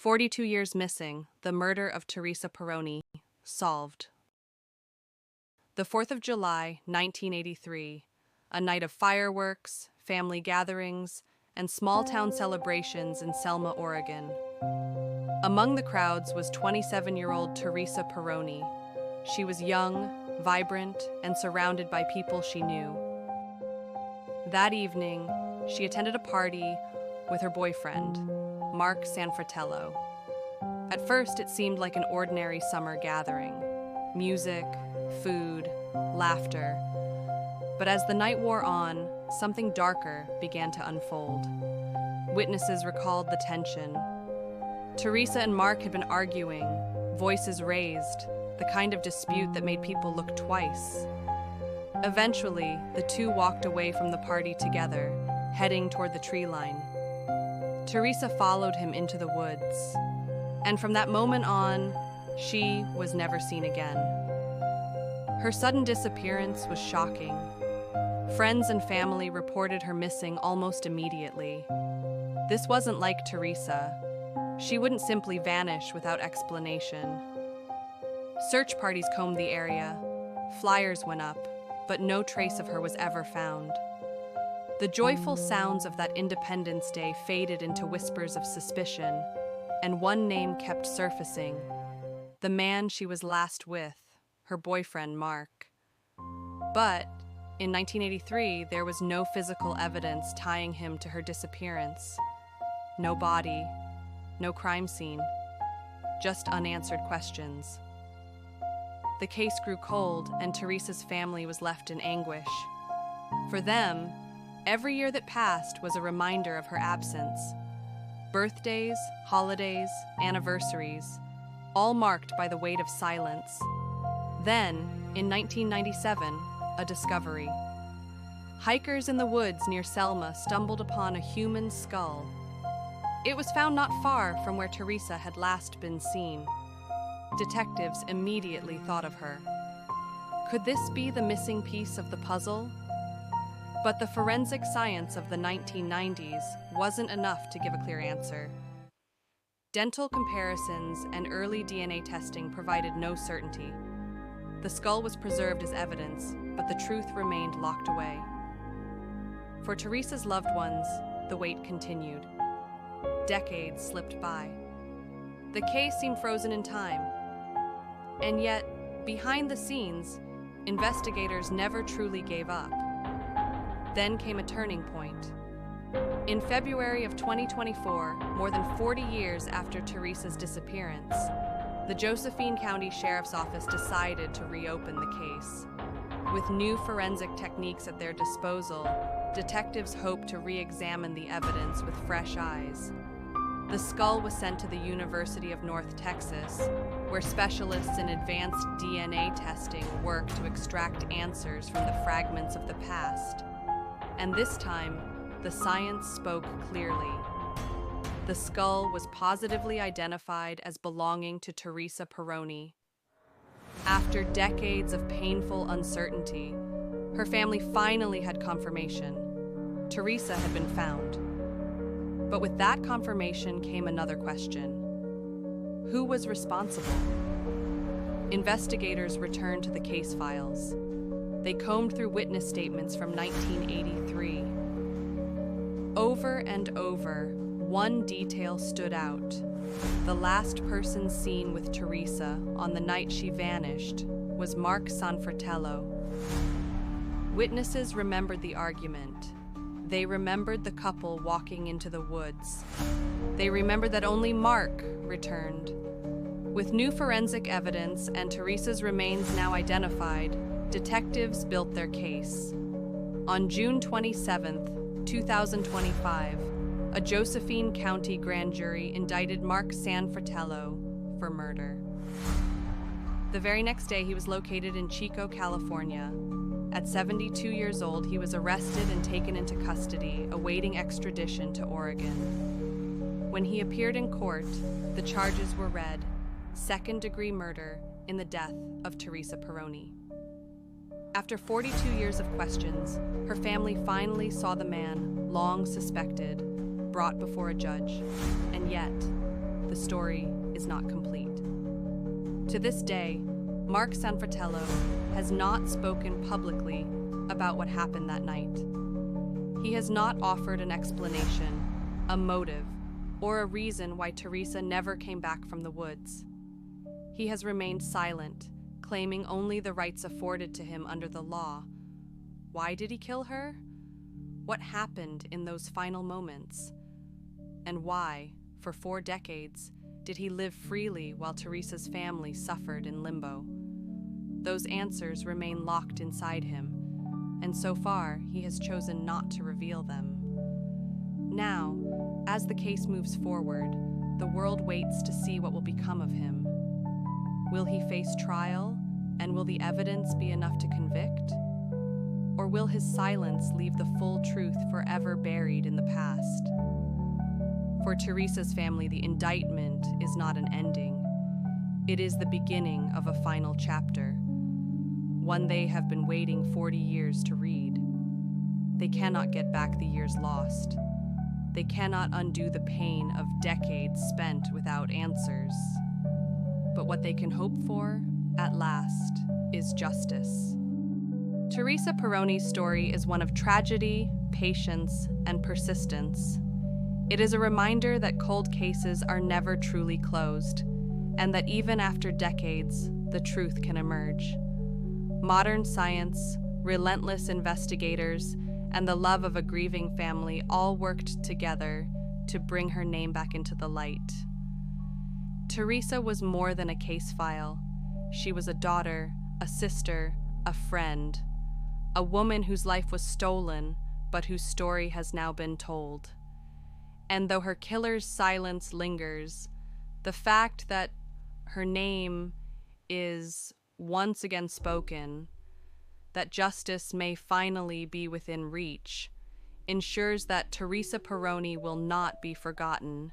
42 years missing, the murder of Teresa Peroni, solved. The 4th of July, 1983, a night of fireworks, family gatherings, and small-town celebrations in Selma, Oregon. Among the crowds was 27-year-old Teresa Peroni. She was young, vibrant, and surrounded by people she knew. That evening, she attended a party with her boyfriend, Mark Sanfratello. At first, it seemed like an ordinary summer gathering. Music, food, laughter. But as the night wore on, something darker began to unfold. Witnesses recalled the tension. Teresa and Mark had been arguing, voices raised, the kind of dispute that made people look twice. Eventually, the two walked away from the party together, heading toward the tree line. Teresa followed him into the woods, and from that moment on, she was never seen again. Her sudden disappearance was shocking. Friends and family reported her missing almost immediately. This wasn't like Teresa. She wouldn't simply vanish without explanation. Search parties combed the area. Flyers went up, but no trace of her was ever found. The joyful sounds of that Independence Day faded into whispers of suspicion, and one name kept surfacing: the man she was last with, her boyfriend Mark. But in 1983, there was no physical evidence tying him to her disappearance. No body, no crime scene, just unanswered questions. The case grew cold, and Teresa's family was left in anguish. For them, every year that passed was a reminder of her absence. Birthdays, holidays, anniversaries, all marked by the weight of silence. Then, in 1997, a discovery. Hikers in the woods near Selma stumbled upon a human skull. It was found not far from where Teresa had last been seen. Detectives immediately thought of her. Could this be the missing piece of the puzzle? But the forensic science of the 1990s wasn't enough to give a clear answer. Dental comparisons and early DNA testing provided no certainty. The skull was preserved as evidence, but the truth remained locked away. For Teresa's loved ones, the wait continued. Decades slipped by. The case seemed frozen in time. And yet, behind the scenes, investigators never truly gave up. Then came a turning point. In February of 2024, more than 40 years after Teresa's disappearance, the Josephine County Sheriff's Office decided to reopen the case. With new forensic techniques at their disposal, detectives hoped to re-examine the evidence with fresh eyes. The skull was sent to the University of North Texas, where specialists in advanced DNA testing work to extract answers from the fragments of the past. And this time, the science spoke clearly. The skull was positively identified as belonging to Teresa Peroni. After decades of painful uncertainty, her family finally had confirmation. Teresa had been found. But with that confirmation came another question. Who was responsible? Investigators returned to the case files. They combed through witness statements from 1983. Over and over, one detail stood out. The last person seen with Teresa on the night she vanished was Mark Sanfratello. Witnesses remembered the argument. They remembered the couple walking into the woods. They remembered that only Mark returned. With new forensic evidence and Teresa's remains now identified, detectives built their case. On June 27, 2025, a Josephine County grand jury indicted Mark Sanfratello for murder. The very next day, he was located in Chico, California. At 72 years old, he was arrested and taken into custody, awaiting extradition to Oregon. When he appeared in court, the charges were read: second-degree murder in the death of Teresa Peroni. After 42 years of questions, her family finally saw the man, long suspected, brought before a judge. And yet, the the story is not complete. To this day, Mark Sanfratello has not spoken publicly about what happened that night. He has not offered an explanation, a motive, or a reason why Teresa never came back from the woods. He has remained silent, claiming only the rights afforded to him under the law. Why did he kill her? What happened in those final moments? And why, for 4 decades, did he live freely while Teresa's family suffered in limbo? Those answers remain locked inside him, and so far he has chosen not to reveal them. Now, as the case moves forward, the world waits to see what will become of him. Will he face trial, and will the evidence be enough to convict? Or will his silence leave the full truth forever buried in the past? For Teresa's family, the indictment is not an ending. It is the beginning of a final chapter, one they have been waiting 40 years to read. They cannot get back the years lost. They cannot undo the pain of decades spent without answers. But what they can hope for, at last, is justice. Teresa Peroni's story is one of tragedy, patience, and persistence. It is a reminder that cold cases are never truly closed, and that even after decades, the truth can emerge. Modern science, relentless investigators, and the love of a grieving family all worked together to bring her name back into the light. Teresa was more than a case file. She was a daughter, a sister, a friend, a woman whose life was stolen, but whose story has now been told. And though her killer's silence lingers, the fact that her name is once again spoken, that justice may finally be within reach, ensures that Teresa Peroni will not be forgotten